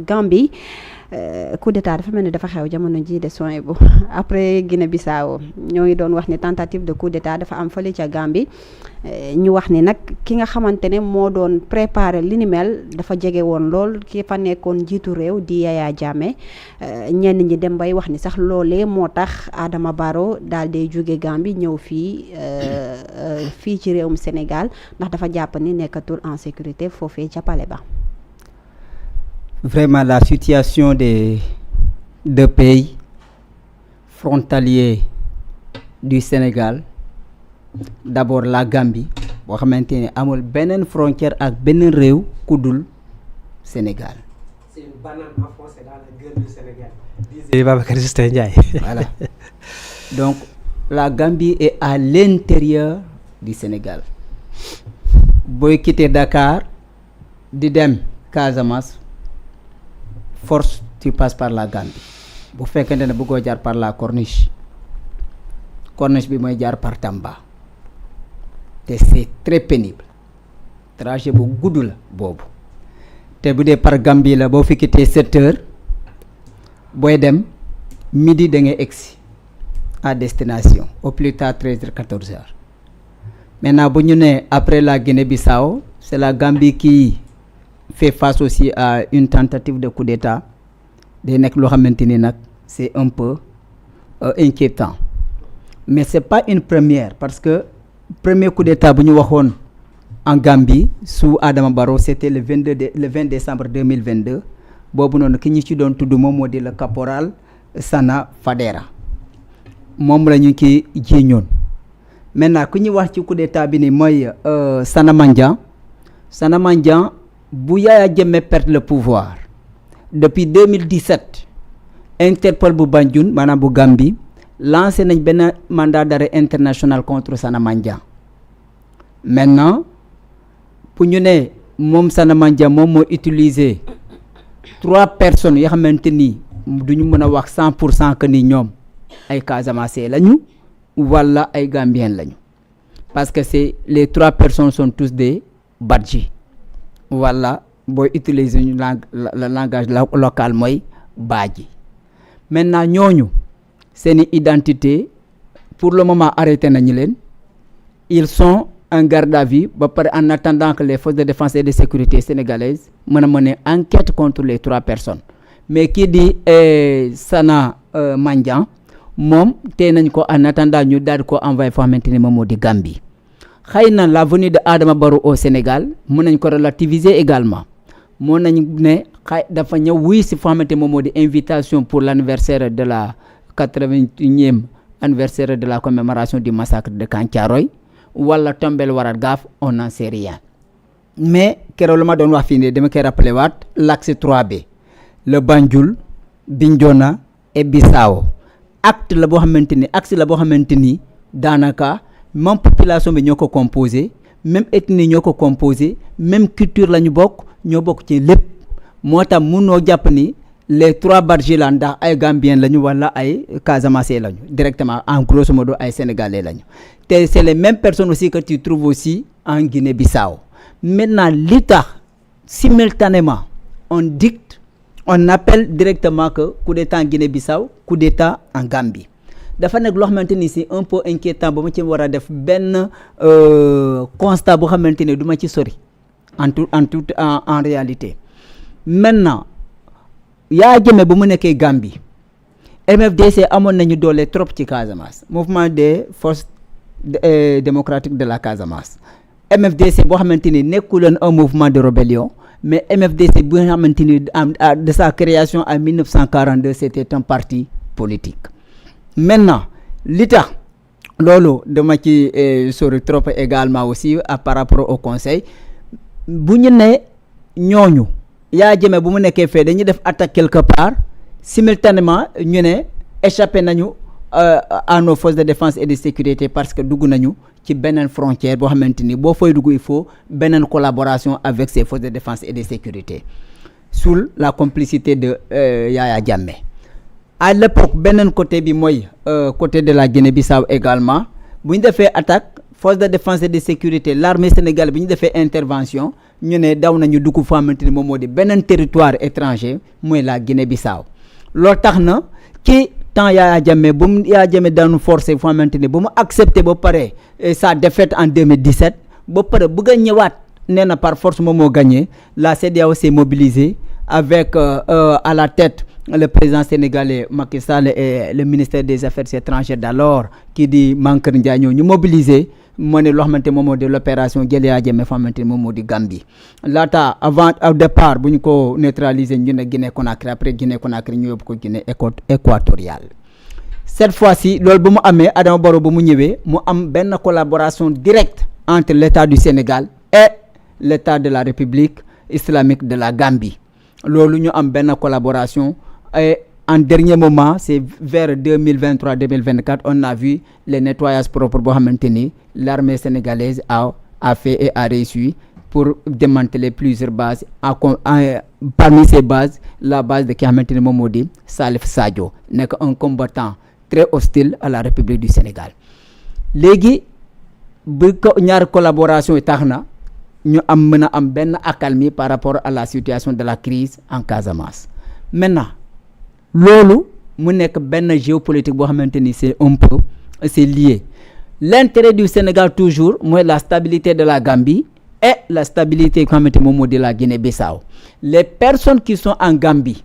Gambie coup d'état dafa mel ni dafa xew jamono ji de soin bu après Guinée-Bissau ñoo ngi doon wax ni tentative de coup d'état dafa am fële ca Gambie ñu wax ni nag ki nga xamante ne moo doon préparer li ni mel dafa jege woon lool ki fa nekkoon njiitu réew di Yaya Jammeh ñenn ñi dem bay wax ni sax loolee moo tax Adama Barrow daal di jóge Gambie ñëw fii ci réewum Sénégal ndax dafa jàpp ni nekkatul en sécurité foofee ca palais ba. Vraiment, la situation des deux pays frontaliers du Sénégal, d'abord la Gambie, boo xamante ne amul beneen frontière ak beneen réew ku dul Sénégal. C'est une banane enfoncée dans la gueule du Sénégal, disait Babacar Justin Ndiaye. Voilà. Donc, la Gambie est à l'intérieur du Sénégal. Booy quitter Dakar di dem Casamance, force tu passes par la Gambie bu fekkente ne bëggoo jaar par la corniche bi mooy jaar par Tamba te c'est très pénible trajet bu gudd la boobu te bu dee par Gambie la boo fi quitté 7 heures booy dem midi da ngay egsi à destination au plus tard 13 heures 14 heures. Maintenant bu ñu ne après la Guinée-Bissau c'est la Gambie qui fait face aussi à une tentative de coup d'état day nekk loo xamante ni nag c'est un peu inquiétant mais c'est pas une première parce que premier coup d'état bu ñu waxoon en Gambie sous Adama Barrow c'était le 20 décembre 2022 boobu noonu ki ñu ci doon tudd moom moo di le caporal Sana Fadera moom la ñu ci jiiñoon. Maintenant ku ñu wax ci coup d'état bi ni mooy Sana Mandiang bu Yaya Jammeh perdre le pouvoir depuis 2017 Interpol bu Banjul maanaam bu Gambie lancé nañ benn mandat d'arrêt international contre Sana Mandiang. Maintenant pour ñu ne moom Sana Mandiang moom moo utiliser 3 personnes yoo xamante ni duñu mën a wax 100% que ni ñoom ay Casamançais lañu wala ay Gambiens lañu parce que c'est les 3 personnes sont tous des Badji. Voilà booy utiliser le langage local mooy baaji. Maintenant ñooñu seeni identité pour le moment arrêté nañu leen ils sont en garde à vue ba pare en attendant que les forces de défense et de sécurité sénégalaises mën a mener enquête contre les 3 personnes mais kii di Sana Mandiang moom tey nañ ko en attendant ñu daal di ko envoyé foo xamante ni moom moo di Gambie. xëy na la venue de Adama Barrow au Sénégal mën nañ ko relativiser également moo nañ ne xëy dafa ñëw wuy si foo xamante moom moo di invitation pour l'anniversaire de la 81e anniversaire de la commémoration du massacre de Camp Thiaroye wala tombel warat gaaf on n'en sait rien mais keroog lu ma doon wax fii ne dama koy rappelé waat l'axe 3B le Banjul Bignona et Bissau axe la boo xamante ni daanaka même population bi ñoo ko composé même ethnie ñoo ko composé même culture la ñu bokk ñoo bokk ci lépp moo tax mënoo jàpp ni les 3 Badji la ndax ay Gambiens lañu wala ay Casamançais lañu directement en grosso modo ay Sénégalais lañu te c'est les mêmes personnes aussi que tu trouves aussi en Guinée-Bissau. Maintenant li tax simultanément on appelle directement que coup d'état en Guinée-Bissau coup d'état en Gambie. dafa nekk loo xamante ni c'est un peu inquiétant ba ma ci war a def benn constat boo xamante ni du ma ci sori en réalité. Maintenant Yaya Jammeh ba mu nekkee Gambie MFDC amoon nañu doole trop ci Casamance mouvement des forces démocratiques de la Casamance MFDC boo xamante ni nekkuloon un mouvement de rébellion mais MFDC bu nga xamante ni de sa création en 1942 c'était un parti politique. Maintenant li tax loolu dama ci sori trop également aussi par rapport au conseil bu ñu ne ñooñu Yaya Jammeh bu mu nekkee fee dañuy def attaque quelque part simultanément ñu ne échappé nañu à nos forces de défense et de sécurité parce que dugg nañu ci beneen frontière boo xamante ni boo fay dugg il faut beneen collaboration avec ces forces de défense et de sécurité sous la complicité de Yaya Jammeh. À l'époque beneen côté bi mooy côté de la Guinée-Bissau également bu ñu defee attaque force de défense et de sécurité l'armée sénégalaise bi ñu defee intervention ñu ne daw nañu dugg fa xamante ni moom moo di beneen territoire étranger mooy la Guinée-Bissau loolu tax na ci temps Yaya Jammeh ba mu Yaya Jammeh daanu forcé foo xamante ni ba mu accepté ba pare sa défaite en 2017 ba pare bëgg a ñëwaat nee na par force moom moo gagné la CEDEAO s'est mobilisée avec à la tête le président sénégalais Macky Sall et le ministère des Affaires étrangères d'alors kii di Mankeur Ndiaye ñoo ñu mobiliser moo ne loo xamante moom moo di l'opération jël Yaya Jammeh fa xamante ni moom moo di Gambie laata avant au départ bu ñu ko neutraliser ñu ne Guinée Conakry après Guinée Conakry ñu yóbbu ko Guinée équatoriale cette fois-ci loolu bu mu amee Adama Barrow bu mu ñëwee mu am benn collaboration directe entre l'État du Sénégal et l'État de la République islamique de la Gambie loolu ñu am benn collaboration et en dernier moment c'est vers 2023-2024 on a vu les nettoyages propres boo xamante ni l'armée sénégalaise a fait et a réussi pour démanteler plusieurs bases parmi ces bases la base de ki xamante ni moom moo di Salif Sadio nekk un combattant très hostile à la République du Sénégal léegi bu ko ñaari collaboration yi tax na ñu am mën a am benn accalmie par rapport à la situation de la crise en Casamance maintenant loolu mu nekk benn géopolitique boo xamante ni c'est un peu c'est lié l'intérêt du Sénégal toujours mooy la stabilité de la Gambie et la stabilité nga xamante moom moo di la Guinée-Bissau les personnes qui sont en Gambie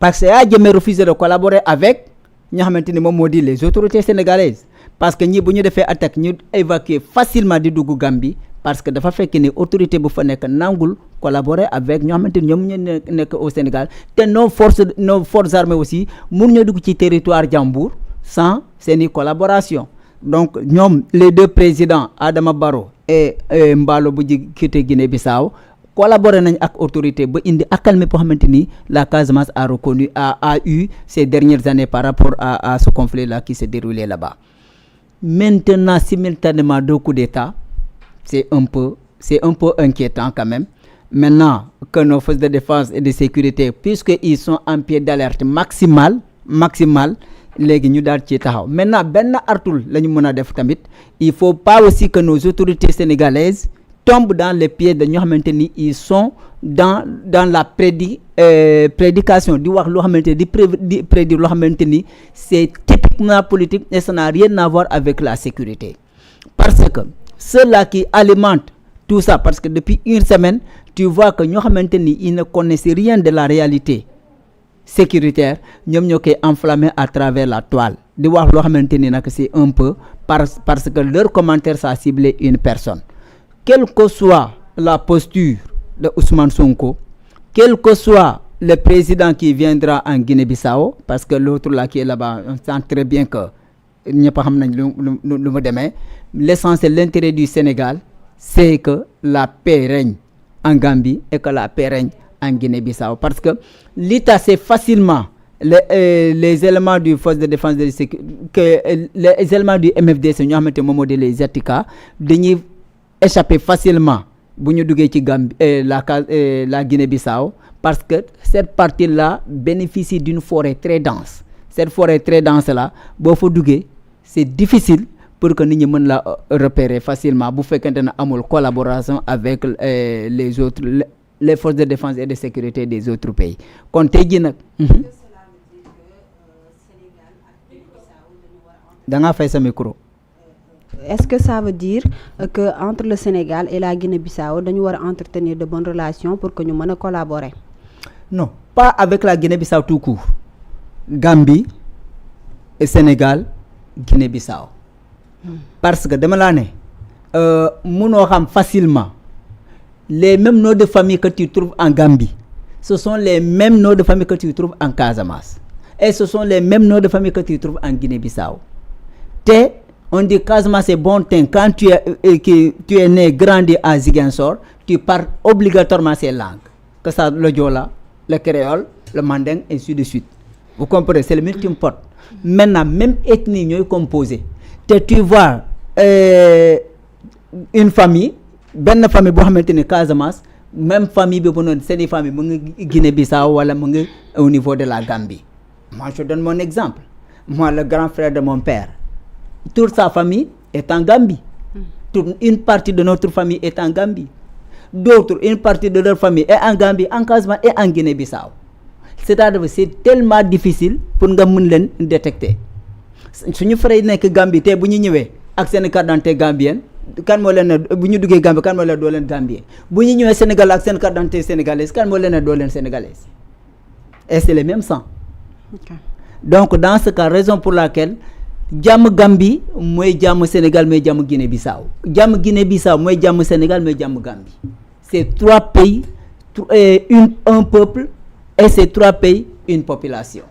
parce que Yaya Jammeh refusé de collaborer avec ñi nga xamante ni moom moo di les autorités sénégalaises parce que ñi bu ñu defee attaque ñu évacuer facilement di dugg Gambie parce que dafa fekk ni autorité bu fa nekk nangul collaborer avec ñoo xamante ni ñoom ñu nekk au Sénégal te nos forces armées aussi mun ñoo dugg ci territoire jàmbur sans seeni collaboration donc ñoom les deux présidents Adama Barrow et Mballo bu ji quitté Guinée-Bissau collaboré nañ ak autorité ba indi accalmie boo xamante ni la Casamance a eu ces dernières années par rapport à ce conflit là qui s'est déroulé là-bas maintenant simultanément deux coups d'État c'est un peu inquiétant quand même maintenant que nos forces de défense et de sécurité puisqu'ils sont en pied d'alerte maximale léegi ñu daal ci taxaw maintenant benn artul la ñu mën a def tamit il faut pas aussi que nos autorités sénégalaises tombent dans les pieds de ñoo xamante ni ils sont dans la prédication di wax loo xamante di prédire loo xamante ni c'est typiquement politique et ça n'a rien à voir avec la sécurité parce que ceux-là qui alimentent tout ça parce que depuis une semaine tu vois que ñoo xamante ni ils ne connaissent rien de la réalité sécuritaire ñoom ñoo koy enflammé à travers la toile di wax loo xamante ni nag c'est un peu parce que leur commentaire ça a ciblé une personne quelle que soit la posture de Ousmane Sonko quel que soit le président qui viendra en Guinée-Bissau parce que l'autre là qui est là-bas on sent très bien que ñëpp xam nañ lu mu demee l'essentiel l'intérêt du Sénégal c'est que la paix règne en Gambie et que la paix règne en Guinée-Bissau parce que l'État c'est facilement les éléments du force de défense de sécurité que les éléments du MFDC ñoo xamante moom moo di les Atika dañuy échapper facilement bu ñu duggee ci Gambie la Guinée-Bissau parce que cette partie-là bénéficie d'une forêt très dense cette forêt très dense là boo fa duggee c'est difficile pour que nit ñi mën la repérer facilement bu fekkente ne amul collaboration avec les autres les forces de défense et de sécurité des autres pays kon tey jii nag da ngaa fay sa micro. Est-ce que ça veut dire que entre le Sénégal et la Guinée-Bissau dañu war a entretenir de bonnes relations pour que ñu mën a collaborer? Non, pas avec la Guinée-Bissau tout court. Gambie et Sénégal Guinée-Bissau. Parce que dama laa ne mënoo xam facilement les mêmes noms de famille que tu trouves en Gambie ce sont les mêmes noms de famille que tu trouves en Casamance et ce sont les mêmes noms de famille que tu trouves en Guinée-Bissau. On dit Casamance c'est bon teint quand tu es né grandi à Ziguinchor tu parles obligatoirement ces langues que ça le Joola le créole le manding et ainsi de suite vous comprenez c'est le melting pot. Maintenant même ethnie ñooy composé te tu vois une famille benn famille boo xamante ni Casamance même famille bi bu noonu seeni famille mu ngi Guinée-Bissau wala mu ngi au niveau de la Gambie. Moi je donne mon exemple moi le grand frère de mon père toute sa famille est en Gambie une partie de notre famille est en Gambie. D'autres, une partie de leur famille est en Gambie, en Casamance et en Guinée-Bissau. C'est-à-dire que c'est tellement difficile pour nga mën leen détecter. Suñu frère yi nekk Gambie te bu ñu ñëwee ak seen carte d'identité gambienne kan moo leen ne bu ñu duggee Gambie kan moo leen doo leen Gambien bu ñu ñëwee Sénégal ak seen carte d'identité sénégalaise kan moo leen ne doo leen sénégalaise. Et c'est le même sang. Okay. Donc dans ce cas, raison pour laquelle jàmm Gambie mooy jàmm Sénégal mooy jàmm Guinée-Bissau jàmm Guinée-Bissau mooy jàmm Sénégal mooy jàmm Gambie. C'est 3 pays, un peuple, et c'est 3 pays, une population.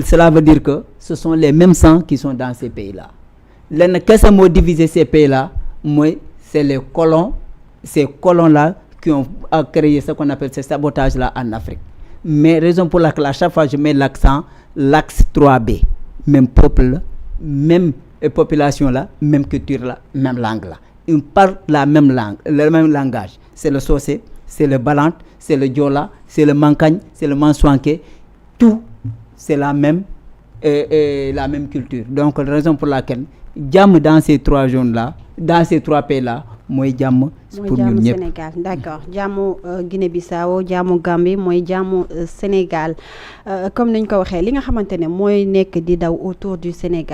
Cela veut dire que ce sont les mêmes sangs qui sont dans ces pays-là. Qu'est-ce qui a divisé ces pays-là? C'est les colons, ces colons-là qui ont créé ce qu'on appelle ce sabotage-là en Afrique. Mais raison pour laquelle à chaque fois je mets l'accent, l'axe 3B, même peuple, même population-là, même culture-là, même langue-là. Ils parlent la même langue, le même langage. C'est le Socé, c'est le Balante, c'est le Diola, c'est le Mankagne, c'est le Mansoanké. Tout, c'est la même culture. Donc, la raison pour laquelle, jàmm dans ces 3 zones-là, dans ces 3 pays-là, mooy jàmm pour ñun ñëpp. Sénégal d'accord jàmmu Guinée-Bissau jàmmu Gambie mooy jàmmu Sénégal comme niñ ko waxee li nga xamante ne mooy nekk di daw autour du Sénégal.